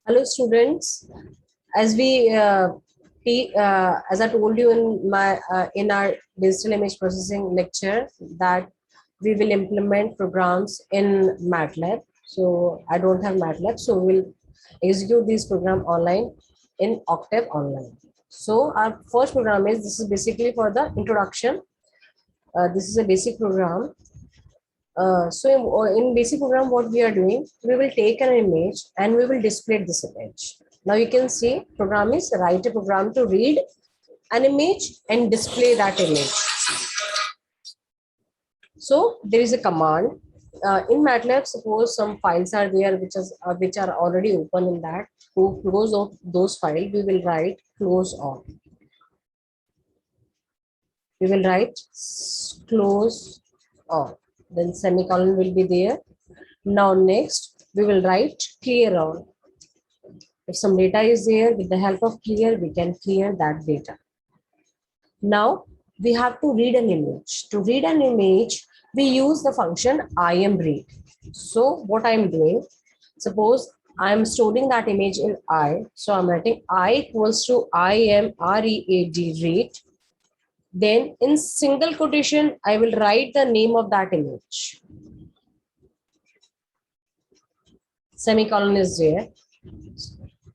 Hello, students. As we as I told you in my in our digital image processing lecture that we will implement programs in MATLAB. So I don't have MATLAB, so we'll execute this program online in Octave Online. So our first program is this is basically for the introduction. This is a basic program. In basic program, what we are doing, we will take an image and we will display this image. Now you can see program is write a program to read an image and display that image. So there is a command in MATLAB. Suppose some files are there which are already open in that. To close off those files, we will write close all. We will write close all. Then semicolon will be there. Now next we will write clear all. If some data is there, with the help of clear, we can clear that data. Now we have to read an image. To read an image, we use the function imread. So what I'm doing, suppose I'm storing that image in I. So I'm writing I equals to imread read. Then in single quotation, I will write the name of that image. Semicolon is there.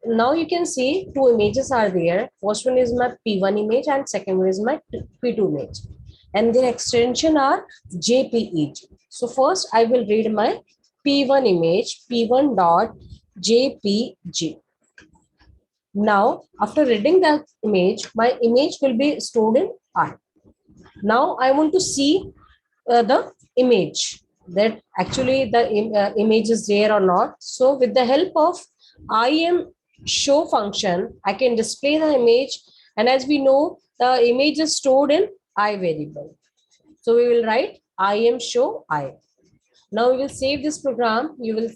Now you can see two images are there. First one is my P1 image and second one is my P2 image. And their extension are JPEG. So first I will read my P1 image, P1.jpg. Now after reading that image, my image will be stored in I. Now I want to see the image, that actually the image is there or not. So with the help of IMShow function, I can display the image, and as we know, the image is stored in I variable. So we will write IMShow I. Now we will save this program. You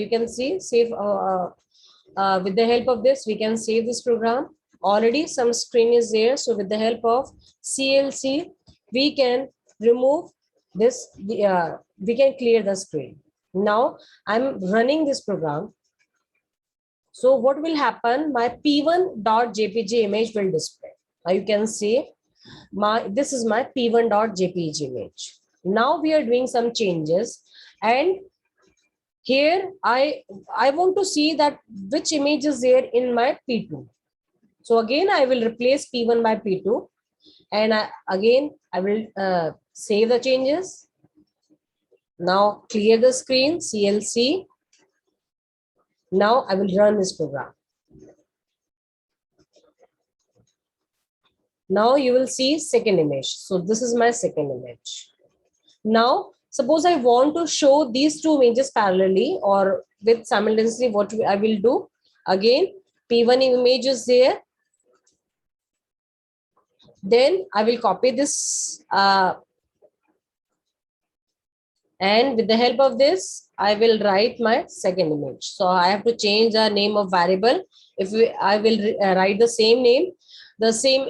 can see save with the help of this we can save this program. Already some screen is there. So with the help of CLC, we can remove this. We can clear the screen. Now I'm running this program. So what will happen? My P1.jpg image will display. Now you can see this is my P1.jpg image. Now we are doing some changes, and here I want to see that which image is there in my P2. So again I will replace P1 by P2, and I will save the changes. Now clear the screen, CLC. Now I will run this program. Now you will see second image. So this is my second image. Now suppose I want to show these two images parallelly or with simultaneously, what I will do, again P1 image is there. Then I will copy this and with the help of this, I will write my second image. So I have to change the name of variable. I will write the same name, the same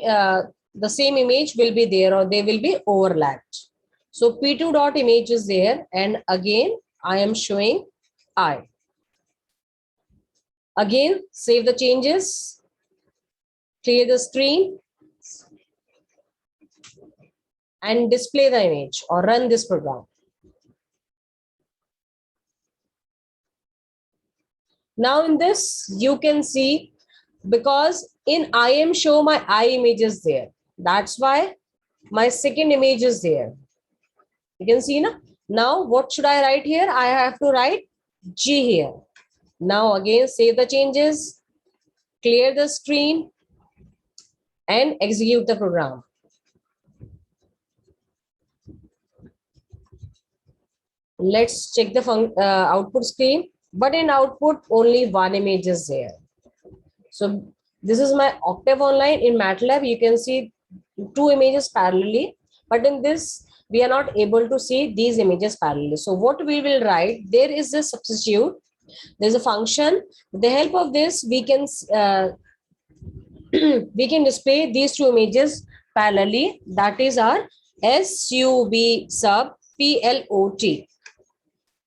image will be there, or they will be overlapped. So P2 dot image is there, and again I am showing I. Again, save the changes, clear the screen, and display the image or run this program. Now in this, you can see, because in IMShow my I image is there. That's why my second image is there. You can see now what should I write here? I have to write G here. Now again, save the changes, clear the screen, and execute the program. Let's check the output screen. But in output, only one image is there. So this is my Octave Online. In MATLAB, you can see two images parallelly. But in this, we are not able to see these images parallelly. So what we will write, there is a substitute. There's a function. With the help of this, we can we can display these two images parallelly. That is our SUB sub PLOT.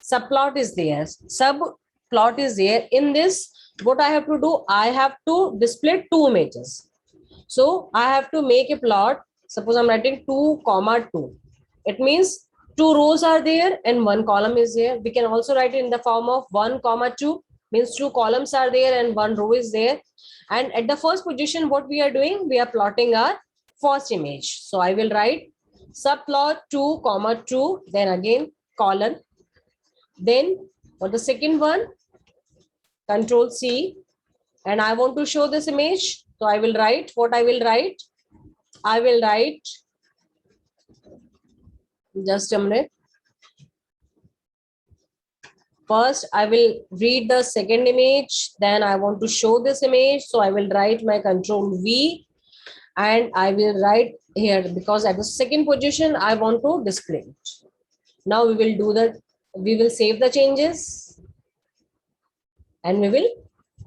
Subplot is there. Subplot plot is there. In this, what I have to do, I have to display two images. So I have to make a plot. Suppose I'm writing 2, 2. It means two rows are there and one column is there. We can also write it in the form of 1, 2, means two columns are there and one row is there. And at the first position, what we are doing, we are plotting our first image. So I will write subplot 2, 2, then again colon. Then for the second one, Control C, and I want to show this image. So I will write what I will write. I will write, just a minute. First, I will read the second image. Then I want to show this image. So I will write my Control V, and I will write here because at the second position, I want to display it. Now we will do that. We will save the changes and we will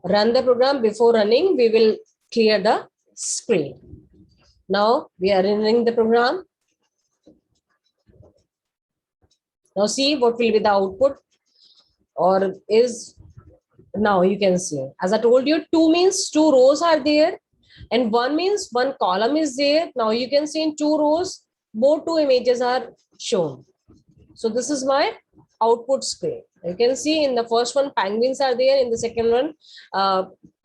run the program. Before running, we will clear the screen. Now we are running the program. Now see what will be the output, or is, now you can see, as I told you, 2 means 2 rows are there and 1 means 1 column is there. Now you can see in 2 rows, both 2 images are shown. So this is my output screen. You can see in the first one, penguins are there. In the second one,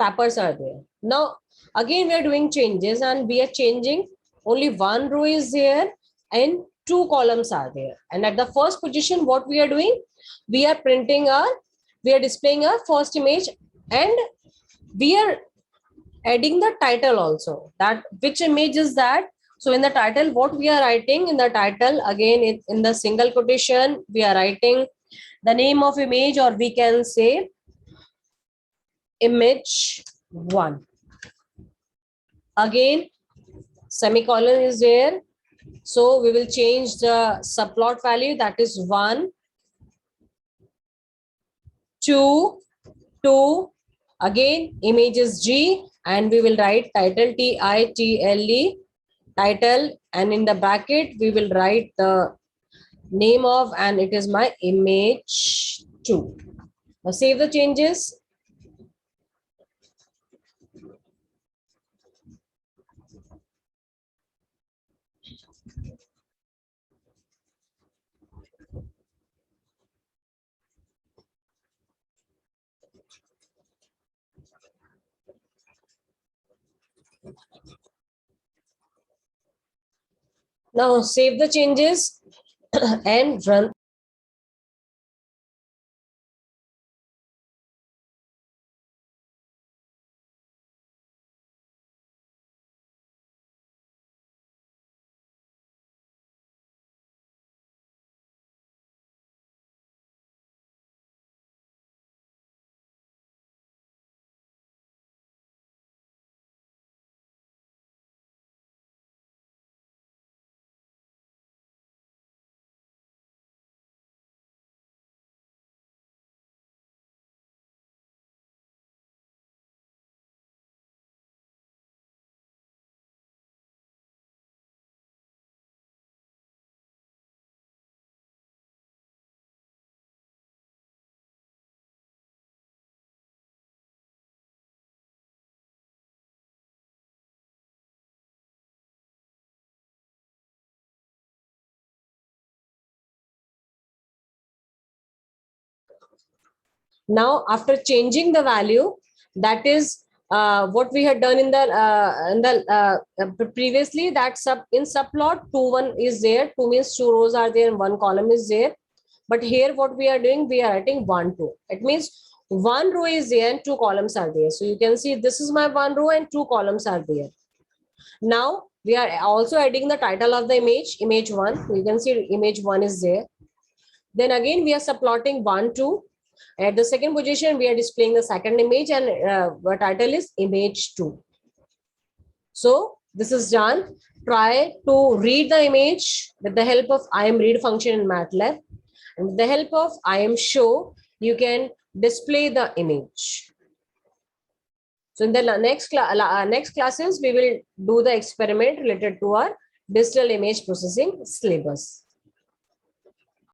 peppers are there. Now, again, we are doing changes and we are changing. Only 1 row is there and 2 columns are there. And at the first position, what we are doing, we are displaying our first image, and we are adding the title also. That which image is that? So in the title, what we are writing in the title, again, in the single quotation, we are writing the name of image, or we can say image 1. Again, semicolon is there. So we will change the subplot value, that is 1, 2, 2. Again, image is G, and we will write title, TITLE, title, and in the bracket, we will write the name of, and it is my image 2. Now save the changes. Now save the changes and run. Now, after changing the value, that is what we had done in the previously, that in subplot 2, 1 is there. 2 means 2 rows are there and 1 column is there. But here what we are doing, we are writing 1, 2. It means 1 row is there and 2 columns are there. So you can see this is my 1 row and 2 columns are there. Now we are also adding the title of the image 1. You can see image 1 is there. Then again, we are subplotting 1, 2. At the second position, we are displaying the second image, and the title is image 2. So this is done. Try to read the image with the help of IMRead function in MATLAB. And with the help of IMShow, you can display the image. So in the next classes, we will do the experiment related to our digital image processing syllabus.